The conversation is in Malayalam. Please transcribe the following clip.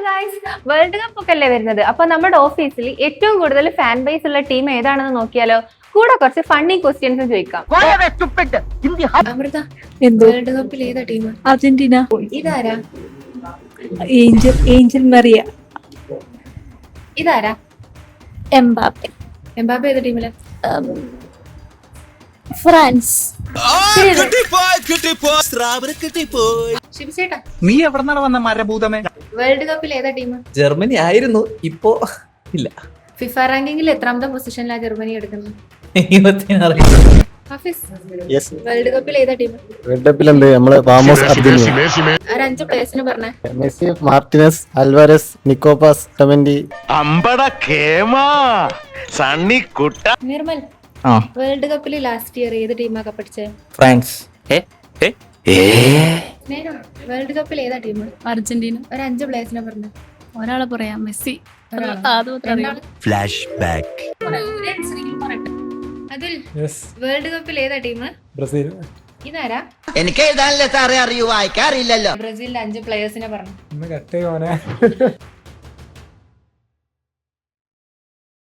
ഗൈസ്, വേൾഡ് കപ്പ് ഒക്കെ അല്ലേ വരുന്നത്. അപ്പൊ നമ്മുടെ ഓഫീസിൽ ഏറ്റവും കൂടുതൽ ഫാൻ ബേസ് ഉള്ള ടീം ഏതാണെന്ന് നോക്കിയാലോ. കൂടെ കുറച്ച് ഫണ്ണി ക്വസ്റ്റ്യൻസ് ചോദിക്കാം. അമൃത, വേൾഡ് കപ്പിൽ ഏതാ ടീം? അർജന്റീന. ഇതാരാ? ഏഞ്ചൽ മറിയ. ഇതാരാ? എംബാപ്പെ. എംബാപ്പെ ഏതാ ടീമില്? ഫ്രാൻസ്. ശിവചേട്ടാ, നീ എവിടെന്നാണ് വന്ന മരഭൂതമേ? വേൾഡ് കപ്പിൽ ഏതാ ടീം? ജർമ്മനി ആയിരുന്നു, ഇപ്പോ ഇല്ല. ഫിഫ റാങ്കിങ്ങിൽ എത്രാമത്തെ പൊസിഷനിലാണ് ജർമ്മനി എടുക്കുന്നത്? ഹാഫിസ്, വേൾഡ് കപ്പിൽ ഏതാ ടീം? വേൾഡ് കപ്പിൽ എന്ത് നമ്മള് വാമോസ് അർജന്റീന. ഒരു 5 പ്ലേയേഴ്സിനെ പറഞ്ഞേ. Messi, Martinez, Alvarez, Nico Paz, Otamendi. Nirmal, world കപ്പിൽ ലാസ്റ്റ് ഇയർ ഏത് ടീമാ കപ്പടിച്ചേ? ഫ്രാൻസ്. വേൾഡ് കപ്പിൽ ഏതാ ടീം? അർജന്റീന. ഒരു 5 പ്ലേയേഴ്സിനെ പറഞ്ഞേ. ഒരാളെ പറയാം, മെസ്സി. Flash back. അതിൽ വേൾഡ് കപ്പിൽ ഏതാ ടീം? ബ്രസീൽ. ഇതാരാ? എനിക്ക് എഴുതാനല്ലേ സാറേ അറിയൂ, വായിക്കാറില്ലല്ലോ. ബ്രസീലിന്റെ 5 പ്ലേയേഴ്സിനെ പറഞ്ഞു. കട്ടേ